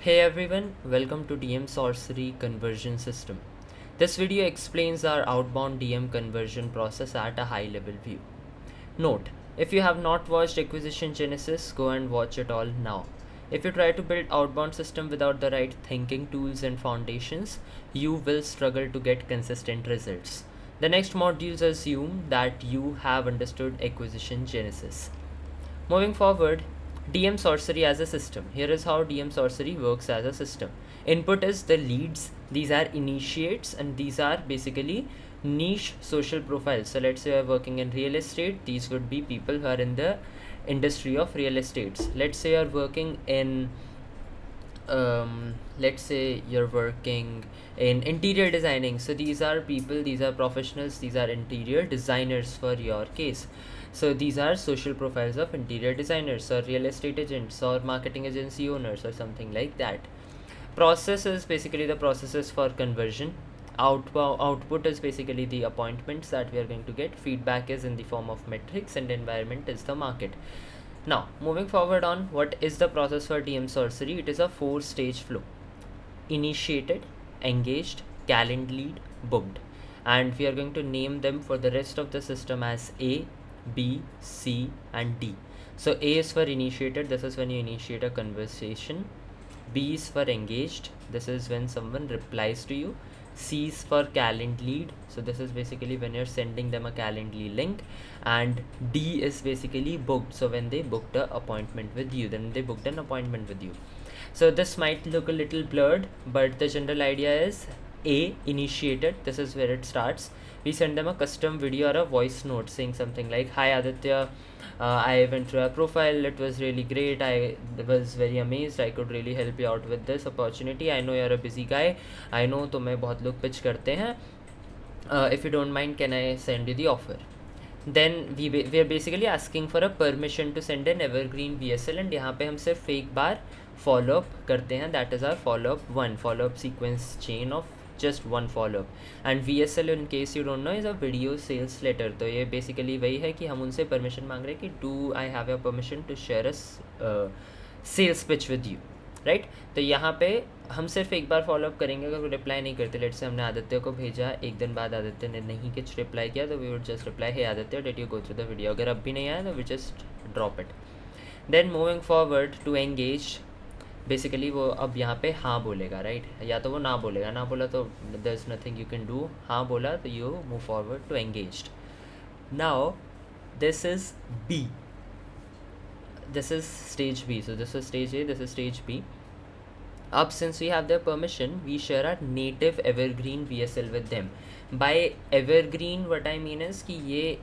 Hey everyone, welcome to DM Sorcery Conversion System. This video explains our outbound DM conversion process at a high level view. Note, if you have not watched Acquisition Genesis, go and watch it all now. If you try to build outbound system without the right thinking tools and foundations, you will struggle to get consistent results. The next modules assume that you have understood Acquisition Genesis. Moving forward, DM Sorcery as a system. Here is how DM Sorcery works as a system. Input is the leads, these are initiates, and these are basically niche social profiles. So let's say you're working in real estate, these would be people who are in the industry of real estates. Let's say you're working in let's say you're working in interior designing, so these are people, these are professionals, these are interior designers for your case. So these are social profiles of interior designers or real estate agents or marketing agency owners or something like that. Process is basically the processes for conversion. Output is basically the appointments that we are going to get. Feedback is in the form of metrics, and environment is the market. Now, moving forward on what is the process for DM Sorcery, it is a 4-stage flow: initiated, engaged, calendar, booked. And we are going to name them for the rest of the system as A, B, C, and D. So A is for initiated, this is when you initiate a conversation. B is for engaged, this is when someone replies to you. C is for calendar, so this is basically when you're sending them a calendar link. And D is basically booked, so when they booked an appointment with you, then they booked an appointment with you. So this might look a little blurred, but the general idea is A, initiated, this is where it starts. We send them a custom video or a voice note saying something like, "Hi Aditya, I went through our profile, it was really great, I was very amazed, I could really help you out with this opportunity. I know you're a busy guy, I know तुम्हें बहुत लोग pitch करते हैं, if you don't mind, can I send you the offer?" Then we are basically asking for a permission to send an evergreen VSL, and यहाँ पे हम सिर्फ एक बार follow up करते हैं. That is our follow up 1, follow up sequence chain of just one follow up. And VSL, in case you don't know, is a video sales letter. तो ये basically वही है कि हम उनसे permission मांग रहे हैं कि do I have your permission to share a sales pitch with you, right. तो यहाँ पे हम सिर्फ एक बार फॉलोअप करेंगे. अगर रिप्लाई नहीं करते, लेट से हमने आदित्य को भेजा, एक दिन बाद आदित्य ने नहीं कुछ रिप्लाई किया, तो we would just reply, hey Aditya, did you go through the video. अगर अब भी नहीं आया तो we just drop it. Then moving forward to engage, basically वो अब यहाँ पे हाँ बोलेगा, राइट. या तो वो ना बोलेगा, ना बोला तो there is nothing you can do. हाँ बोला तो you move forward to engaged. Now this is B, this is stage B. So this is stage A, this is stage B. Up, since we have their permission, we share our native evergreen VSL with them. By evergreen, what I mean is कि ये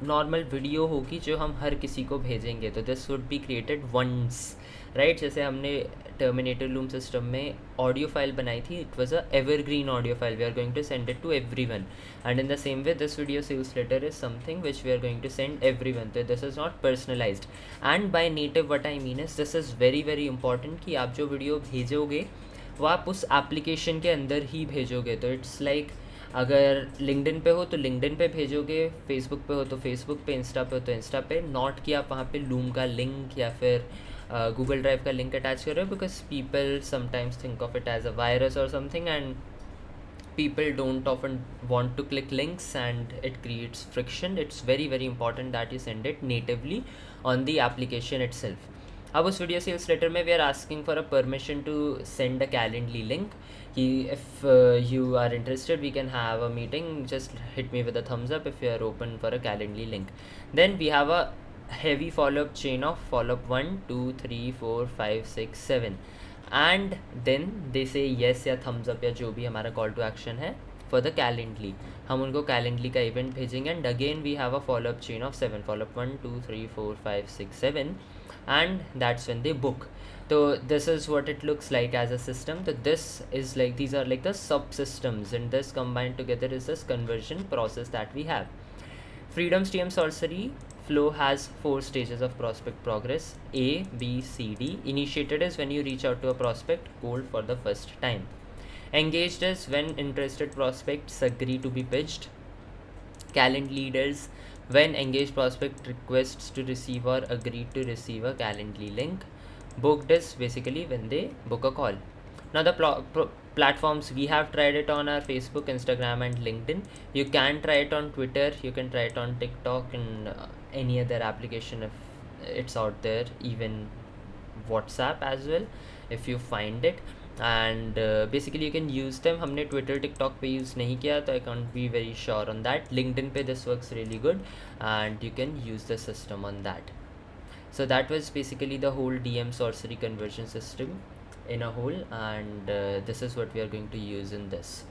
normal video होगी जो हम हर किसी को भेजेंगे. तो this would be created once, right. जैसे हमने टर्मिनेटर लूम सिस्टम में ऑडियो फाइल बनाई थी, it was a evergreen audio file. We are going to send it to everyone. And in the same way this video sales letter is something which we are going to send everyone. तो this is not personalised. And by native what I mean is, this is very very important कि आप जो video भेजोगे वो आप उस application के अंदर ही भेजोगे. तो इट्स लाइक अगर लिंक्डइन पे हो तो लिंक्डइन पे भेजोगे, फेसबुक पे हो तो फेसबुक पे, इंस्टा पे हो तो इंस्टा पे. नॉट कि आप वहाँ पे लूम का लिंक या फिर गूगल ड्राइव का लिंक अटैच कर रहे हो, because people sometimes think of it as a virus और something, and people don't often want to click links and it creates friction. It's very very important that you send it natively on the application itself. अब उस video sales letter में we are asking for a permission to send a Calendly link कि if you are interested we can have a meeting, just hit me with a thumbs up if you are open for a Calendly link. Then we have a heavy follow-up chain of follow-up 1, 2, 3, 4, 5, 6, 7, and then they say yes या thumbs up या जो भी हमारा call to action है for the calendly. हम उनको calendly का event भेजेंगे, and again we have a follow-up chain of 7, follow-up 1, 2, 3, 4, 5, 6, 7, and that's when they book. So this is what it looks like as a system. So this is like, these are like the subsystems, and this combined together is this conversion process that we have. Freedom's DM Sorcery flow has 4 stages of prospect progress: A, B, C, D. Initiated is when you reach out to a prospect cold for the first time. Engaged is when interested prospects agree to be pitched. Calendar leaders when engaged prospect requests to receive or agree to receive a Calendly link. Booked is basically when they book a call. Now the platforms, we have tried it on our Facebook, Instagram and LinkedIn. You can try it on Twitter, you can try it on TikTok and any other application if it's out there, even WhatsApp as well if you find it. And basically you can use them. हमने Twitter TikTok पे use नहीं किया तो I can't be very sure on that. LinkedIn पे this works really good and you can use the system on that. So that was basically the whole DM sorcery conversion system in a whole, and this is what we are going to use in this.